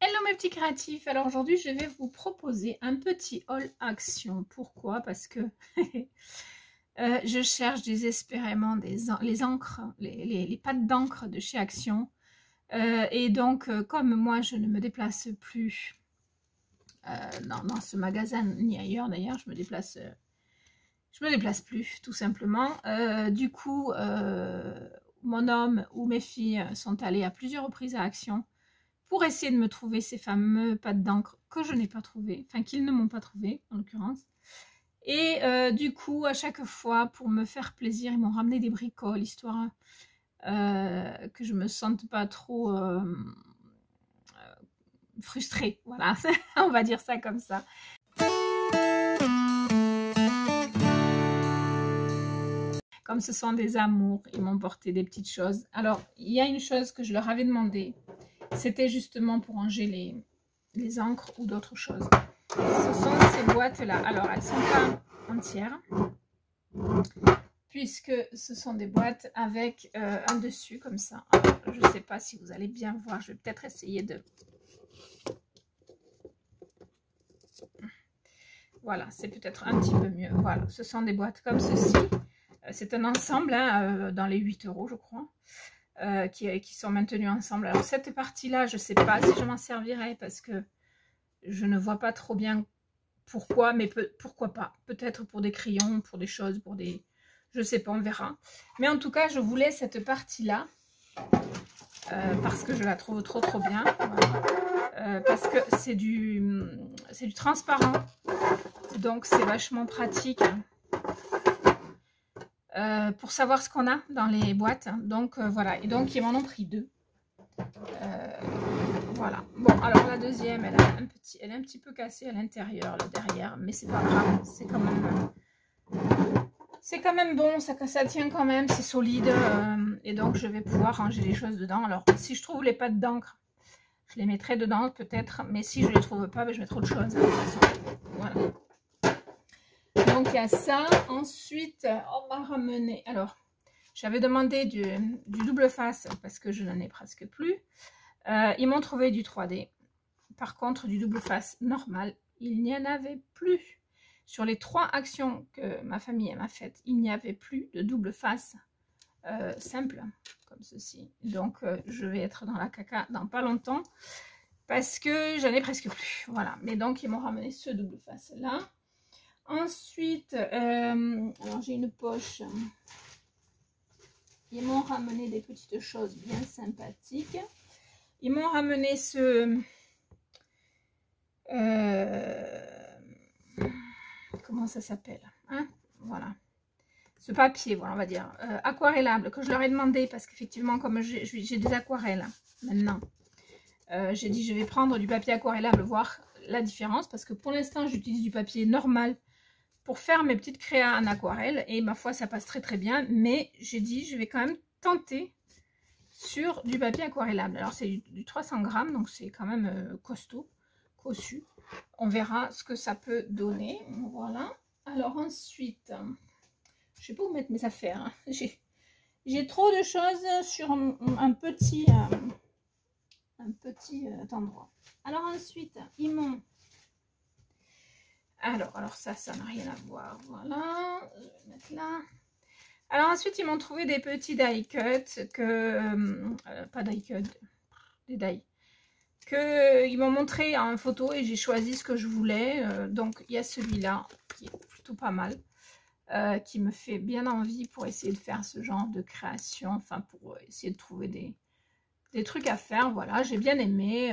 Hello mes petits créatifs, alors aujourd'hui je vais vous proposer un petit haul action. Pourquoi? Parce que je cherche désespérément les encres, les pattes d'encre de chez Action. Et donc comme moi je ne me déplace plus dans ce magasin ni ailleurs d'ailleurs, je me déplace plus tout simplement. Du coup mon homme ou mes filles sont allés à plusieurs reprises à Action pour essayer de me trouver ces fameux pattes d'encre que je n'ai pas trouvé, enfin qu'ils ne m'ont pas trouvé en l'occurrence. Et du coup, à chaque fois, pour me faire plaisir, ils m'ont ramené des bricoles, histoire que je me sente pas trop frustrée. Voilà, on va dire ça comme ça. Comme ce sont des amours, ils m'ont porté des petites choses. Alors, il y a une chose que je leur avais demandé. C'était justement pour ranger les encres ou d'autres choses. Ce sont ces boîtes-là. Alors, elles ne sont pas entières, puisque ce sont des boîtes avec un dessus comme ça. Alors, je ne sais pas si vous allez bien voir. Je vais peut-être essayer de... Voilà, c'est peut-être un petit peu mieux. Voilà, ce sont des boîtes comme ceci. C'est un ensemble hein, dans les 8 € je crois. Qui sont maintenus ensemble. Alors cette partie-là, je ne sais pas si je m'en servirai parce que je ne vois pas trop bien pourquoi, mais pourquoi pas. Peut-être pour des crayons, pour des choses, pour des... Je ne sais pas, on verra. Mais en tout cas, je voulais cette partie-là parce que je la trouve trop bien. Voilà. Parce que c'est du transparent. Donc c'est vachement pratique. Pour savoir ce qu'on a dans les boîtes. Donc voilà, et donc ils m'en ont pris 2. Voilà. Bon, alors la deuxième, elle est un petit peu cassée à l'intérieur, là derrière, mais c'est pas grave. C'est quand même bon, ça tient quand même, c'est solide. Et donc je vais pouvoir ranger les choses dedans. Alors si je trouve les pattes d'encre, je les mettrai dedans peut-être, mais si je les trouve pas, ben, je mettrai autre chose. Voilà. Donc il y a ça. Ensuite, on m'a ramené. Alors, j'avais demandé du double face parce que je n'en ai presque plus. Ils m'ont trouvé du 3D. Par contre, du double face normal, il n'y en avait plus. Sur les 3 actions que ma famille m'a faites, il n'y avait plus de double face simple comme ceci. Donc, je vais être dans la caca dans pas longtemps parce que j'en ai presque plus. Voilà. Mais donc, ils m'ont ramené ce double face là. Ensuite, alors j'ai une poche. Ils m'ont ramené des petites choses bien sympathiques. Ils m'ont ramené ce... comment ça s'appelle hein? Voilà. Ce papier, voilà, on va dire, aquarellable, que je leur ai demandé, parce qu'effectivement, comme j'ai des aquarelles maintenant, j'ai dit je vais prendre du papier aquarellable, voir la différence, parce que pour l'instant, j'utilise du papier normal pour faire mes petites créas en aquarelle, et ma foi, ça passe très bien, mais j'ai dit je vais quand même tenter sur du papier aquarellable. Alors c'est du 300 grammes, donc c'est quand même costaud, cossu. On verra ce que ça peut donner. Voilà. Alors ensuite, je sais pas où mettre mes affaires. Hein. J'ai trop de choses sur un petit endroit. Alors ensuite, ils m'ont... Alors ça n'a rien à voir. Voilà, je vais mettre là. Alors ensuite, ils m'ont trouvé des petits die cuts pas die cuts, des die que ils m'ont montré en photo et j'ai choisi ce que je voulais. Donc il y a celui-là qui est plutôt pas mal, qui me fait bien envie pour essayer de faire ce genre de création, enfin pour essayer de trouver des trucs à faire. Voilà, j'ai bien aimé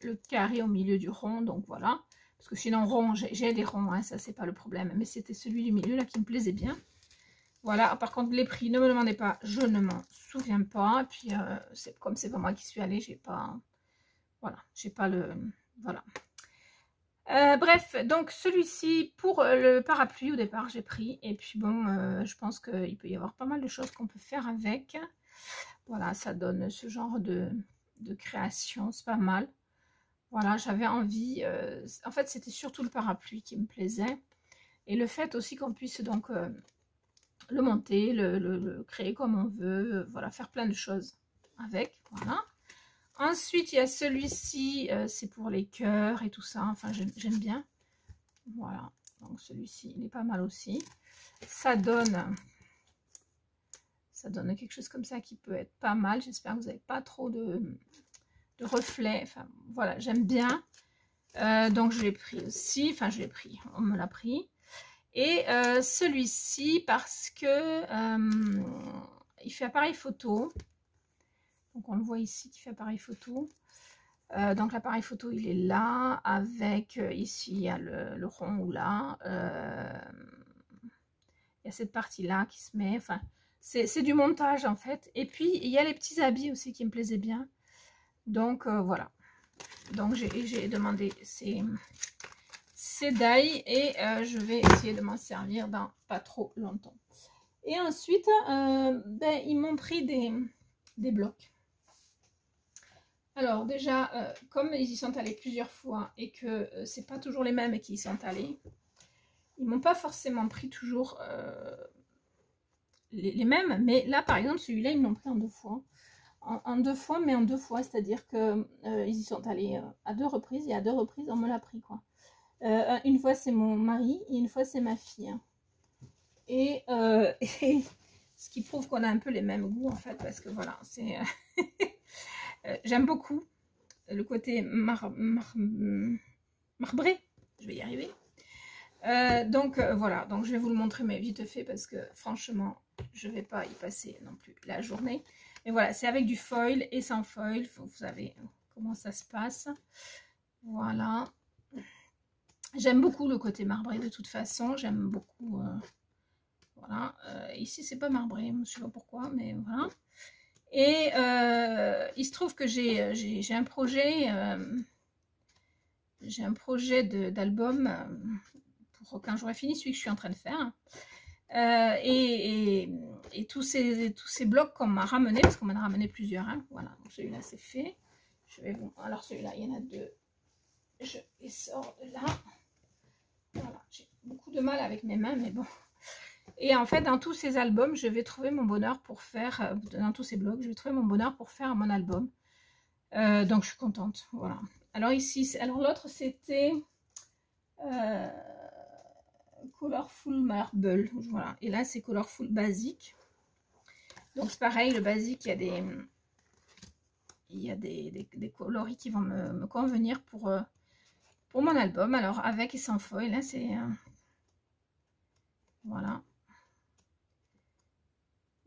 le carré au milieu du rond, donc voilà. Parce que sinon, rond, j'ai des ronds, hein, ça c'est pas le problème. Mais c'était celui du milieu là qui me plaisait bien. Voilà, par contre, les prix, ne me demandez pas, je ne m'en souviens pas. Puis, comme c'est pas moi qui suis allée, j'ai pas... Voilà, j'ai pas le... Voilà. Bref, donc celui-ci, pour le parapluie, au départ, j'ai pris. Et puis bon, je pense qu'il peut y avoir pas mal de choses qu'on peut faire avec. Voilà, ça donne ce genre de création, c'est pas mal. Voilà, j'avais envie, en fait c'était surtout le parapluie qui me plaisait, et le fait aussi qu'on puisse donc le monter, le créer comme on veut, voilà, faire plein de choses avec, voilà. Ensuite, il y a celui-ci, c'est pour les cœurs et tout ça. Enfin, j'aime bien. Voilà. Donc, celui-ci, il est pas mal aussi. Ça donne quelque chose comme ça qui peut être pas mal. J'espère que vous n'avez pas trop de reflets. Enfin, voilà, j'aime bien. Donc, je l'ai pris aussi. Enfin, je l'ai pris. On me l'a pris. Et celui-ci, parce que il fait appareil photo. Donc, on le voit ici qui fait appareil photo. Donc, l'appareil photo, il est là. Avec, ici, il y a le rond ou là. Il y a cette partie-là qui se met. Enfin, c'est du montage, en fait. Et puis, il y a les petits habits aussi qui me plaisaient bien. Donc, voilà. Donc, j'ai demandé ces die et je vais essayer de m'en servir dans pas trop longtemps. Et ensuite, ben, ils m'ont pris des blocs. Alors déjà, comme ils y sont allés plusieurs fois et que c'est pas toujours les mêmes qui y sont allés, ils m'ont pas forcément pris toujours les mêmes. Mais là, par exemple, celui-là, ils m'ont pris en 2 fois. En 2 fois, mais en 2 fois. C'est-à-dire que ils y sont allés à 2 reprises et à 2 reprises, on me l'a pris, quoi. Une fois, c'est mon mari et une fois, c'est ma fille. Et ce qui prouve qu'on a un peu les mêmes goûts, en fait, parce que voilà, c'est... j'aime beaucoup le côté marbré, je vais y arriver. Donc voilà, donc je vais vous le montrer, mais vite fait, parce que franchement, je ne vais pas y passer non plus la journée. Mais voilà, c'est avec du foil et sans foil, vous savez comment ça se passe. Voilà. J'aime beaucoup le côté marbré de toute façon, j'aime beaucoup... voilà, ici c'est pas marbré, je ne sais pas pourquoi, mais voilà. Et il se trouve que j'ai un projet, d'album pour quand j'aurai fini celui que je suis en train de faire. Et tous ces blocs qu'on m'a ramené, parce qu'on m'en a ramené plusieurs, hein, voilà, celui-là c'est fait. Je vais vous... Alors celui-là, il y en a 2. Je les sors de là. Voilà, j'ai beaucoup de mal avec mes mains, mais bon. Et en fait, dans tous ces albums, je vais trouver mon bonheur pour faire, dans tous ces blogs, je vais trouver mon bonheur pour faire mon album. Donc, je suis contente, voilà. Alors ici, alors l'autre, c'était Colorful Marble, voilà. Et là, c'est Colorful Basique. Donc, c'est pareil, le basique, il y a des coloris qui vont me convenir pour mon album. Alors, avec et sans foil, là, c'est... voilà.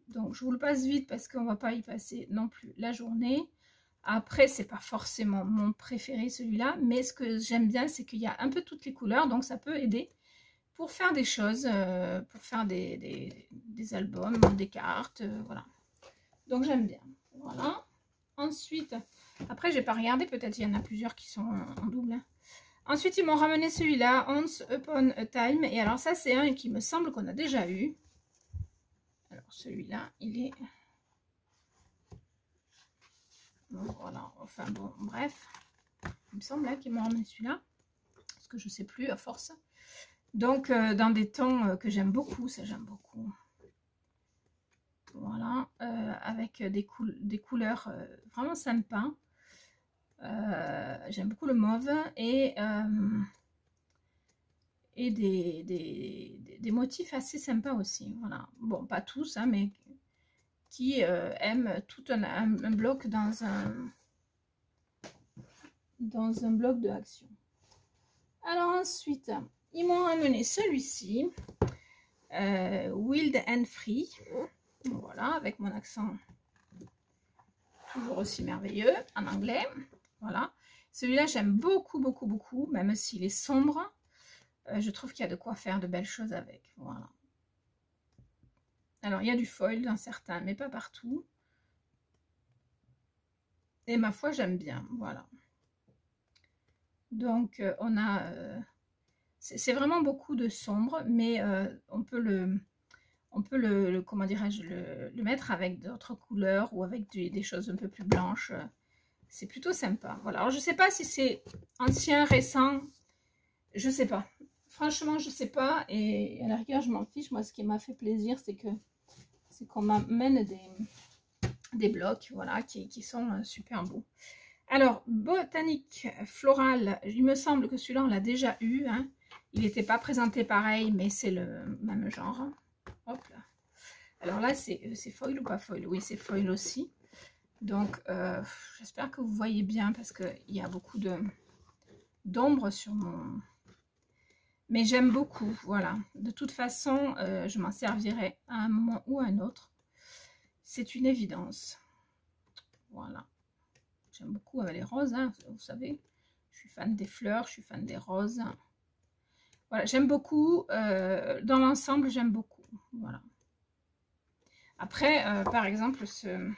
Donc, je vous le passe vite parce qu'on ne va pas y passer non plus la journée. Après, c'est pas forcément mon préféré celui-là, mais ce que j'aime bien, c'est qu'il y a un peu toutes les couleurs, donc ça peut aider pour faire des choses, pour faire des albums, des cartes, voilà. Donc, j'aime bien. Voilà. Ensuite, après, j'ai pas regardé, peut-être il y en a plusieurs qui sont en double. Hein. Ensuite, ils m'ont ramené celui-là, Once Upon a Time, et alors ça, c'est un qui me semble qu'on a déjà eu. Alors celui-là, il est... bon, voilà, enfin bon, bref. Il me semble là qu'ils m'ont ramené celui-là. Parce que je ne sais plus à force. Donc, dans des tons que j'aime beaucoup, ça j'aime beaucoup. Voilà, avec des couleurs vraiment sympas. J'aime beaucoup le mauve et des motifs assez sympas aussi. Voilà, bon, pas tous, hein, mais qui aiment tout un bloc dans un bloc de action. Alors ensuite, ils m'ont amené celui-ci, Wild and Free. Voilà, avec mon accent toujours aussi merveilleux en anglais. Voilà, celui-là j'aime beaucoup, beaucoup, beaucoup, même s'il est sombre. Je trouve qu'il y a de quoi faire de belles choses avec. Voilà. Alors, il y a du foil dans certains, mais pas partout. Et ma foi, j'aime bien. Voilà. Donc, on a... c'est vraiment beaucoup de sombre, mais on peut le comment dirais-je, le mettre avec d'autres couleurs ou avec des choses un peu plus blanches. C'est plutôt sympa. Voilà. Alors, je ne sais pas si c'est ancien, récent. Je ne sais pas. Franchement, je ne sais pas. Et à la rigueur, je m'en fiche. Moi, ce qui m'a fait plaisir, c'est qu'on m'amène des blocs, voilà, qui sont super beaux. Alors, Botanique Floral, il me semble que celui-là, on l'a déjà eu. Hein. Il n'était pas présenté pareil, mais c'est le même genre. Hop là. Alors là, c'est foil ou pas foil? Oui, c'est foil aussi. Donc, j'espère que vous voyez bien parce qu'il y a beaucoup d'ombre sur mon... Mais j'aime beaucoup, voilà. De toute façon, je m'en servirai à un moment ou à un autre. C'est une évidence. Voilà. J'aime beaucoup avec les roses, hein, vous savez. Je suis fan des fleurs, je suis fan des roses. Voilà, j'aime beaucoup. Dans l'ensemble, j'aime beaucoup. Voilà. Après, par exemple, je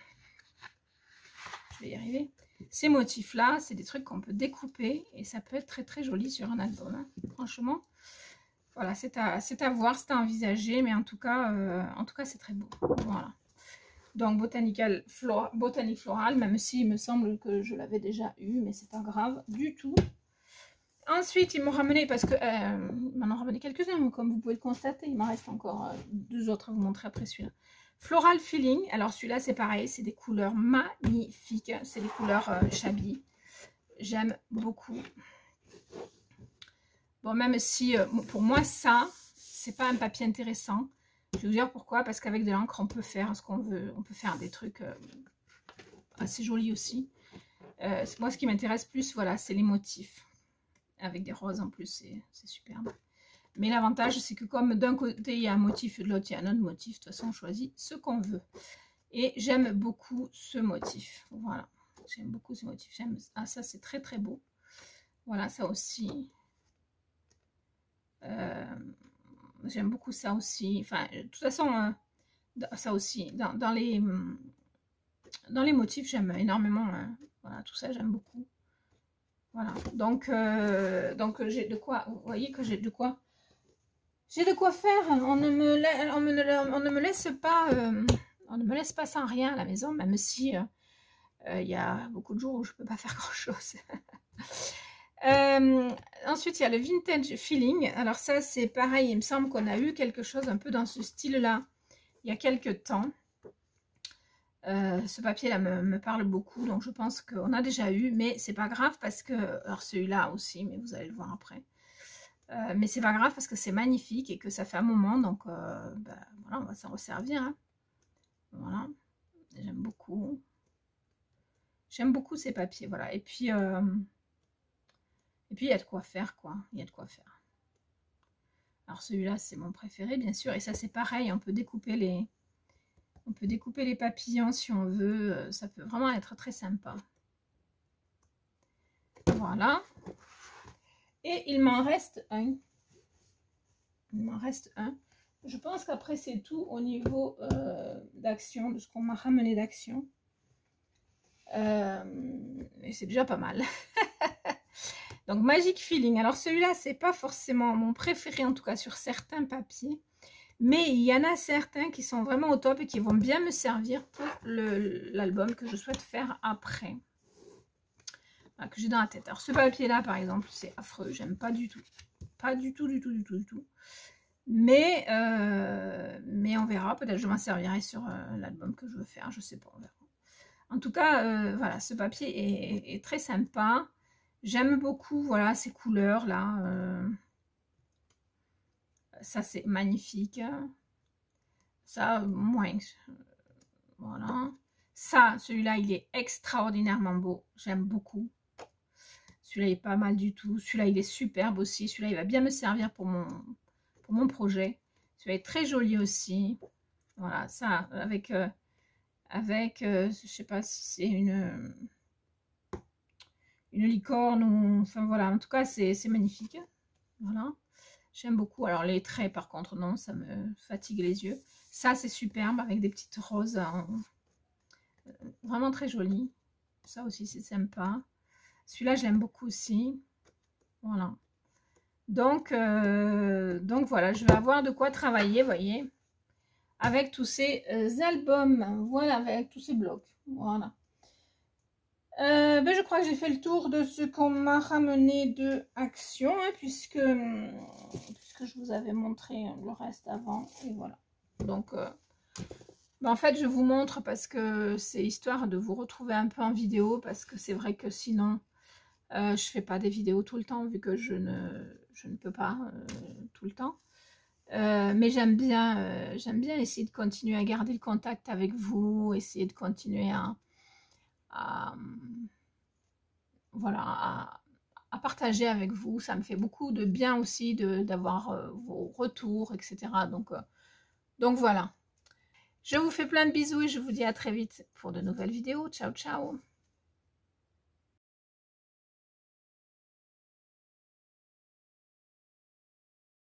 vais y arriver. Ces motifs-là, c'est des trucs qu'on peut découper et ça peut être très très joli sur un album. Hein. Franchement, voilà, c'est à voir, c'est à envisager, mais en tout cas, c'est très beau. Voilà. Donc Botanique Floral, même s'il me semble que je l'avais déjà eu, mais c'est pas grave du tout. Ensuite, ils m'ont ramené, parce que ils m'en ont ramené quelques-uns, comme vous pouvez le constater. Il m'en reste encore 2 autres à vous montrer après celui-là. Floral Feeling. Alors celui-là, c'est pareil, c'est des couleurs magnifiques. C'est des couleurs Shabby. J'aime beaucoup. Bon, même si pour moi, ça, c'est pas un papier intéressant. Je vais vous dire pourquoi, parce qu'avec de l'encre, on peut faire ce qu'on veut. On peut faire des trucs assez jolis aussi. Moi, ce qui m'intéresse plus, voilà, c'est les motifs. Avec des roses en plus, c'est superbe. Mais l'avantage, c'est que comme d'un côté, il y a un motif et de l'autre, il y a un autre motif. De toute façon, on choisit ce qu'on veut. Et j'aime beaucoup ce motif. Voilà, j'aime beaucoup ce motif. Ah, ça, c'est très, très beau. Voilà, ça aussi. J'aime beaucoup ça aussi. Enfin, de toute façon, ça aussi. Dans les motifs, j'aime énormément. Voilà, tout ça, j'aime beaucoup. Voilà. Donc j'ai de quoi. Vous voyez que j'ai de quoi. J'ai de quoi faire. On ne me laisse pas. On ne me laisse pas sans rien à la maison, même si il y a beaucoup de jours où je ne peux pas faire grand-chose. Ensuite, il y a le Vintage Feeling. Alors ça, c'est pareil. Il me semble qu'on a eu quelque chose un peu dans ce style-là il y a quelques temps. Ce papier-là me parle beaucoup, donc je pense qu'on a déjà eu, mais c'est pas grave parce que... Alors celui-là aussi, mais vous allez le voir après. Mais c'est pas grave parce que c'est magnifique et que ça fait un moment, donc ben, voilà, on va s'en resservir. Hein. Voilà, j'aime beaucoup. J'aime beaucoup ces papiers, voilà. Et puis il y a de quoi faire, quoi. Il y a de quoi faire. Alors celui-là, c'est mon préféré, bien sûr. Et ça, c'est pareil, on peut découper les papillons si on veut. Ça peut vraiment être très sympa. Voilà. Et il m'en reste un. Il m'en reste un. Je pense qu'après, c'est tout au niveau d'action, de ce qu'on m'a ramené d'action. Et c'est déjà pas mal. Donc, Magic Feeling. Alors, celui-là, c'est pas forcément mon préféré, en tout cas sur certains papiers. Mais il y en a certains qui sont vraiment au top et qui vont bien me servir pour l'album que je souhaite faire après. Voilà, que j'ai dans la tête. Alors, ce papier-là, par exemple, c'est affreux. J'aime pas du tout. Pas du tout, du tout, du tout, du tout. Mais on verra. Peut-être je m'en servirai sur l'album que je veux faire. Je sais pas, on verra. En tout cas, voilà, ce papier est très sympa. J'aime beaucoup, voilà, ces couleurs-là. Ça, c'est magnifique. Ça, moins. Voilà. Ça, celui-là, il est extraordinairement beau. J'aime beaucoup. Celui-là, il est pas mal du tout. Celui-là, il est superbe aussi. Celui-là, il va bien me servir pour mon projet. Celui-là est très joli aussi. Voilà, ça, avec je sais pas si c'est une licorne ou... Enfin, voilà, en tout cas, c'est magnifique. Voilà. J'aime beaucoup. Alors, les traits, par contre, non, ça me fatigue les yeux. Ça, c'est superbe, avec des petites roses. Vraiment très joli. Ça aussi, c'est sympa. Celui-là, je l'aime beaucoup aussi. Voilà. Donc voilà, je vais avoir de quoi travailler, vous voyez, avec tous ces albums. Voilà, avec tous ces blocs. Voilà. Je crois que j'ai fait le tour de ce qu'on m'a ramené de Action, hein, puisque je vous avais montré le reste avant. Et voilà. Donc, Ben, en fait, je vous montre parce que c'est histoire de vous retrouver un peu en vidéo, parce que c'est vrai que sinon, je fais pas des vidéos tout le temps, vu que je ne peux pas tout le temps. Mais j'aime bien essayer de continuer à garder le contact avec vous, essayer de continuer voilà, à partager avec vous. Ça me fait beaucoup de bien aussi d'avoir vos retours, etc. Donc voilà. Je vous fais plein de bisous et je vous dis à très vite pour de nouvelles vidéos. Ciao, ciao!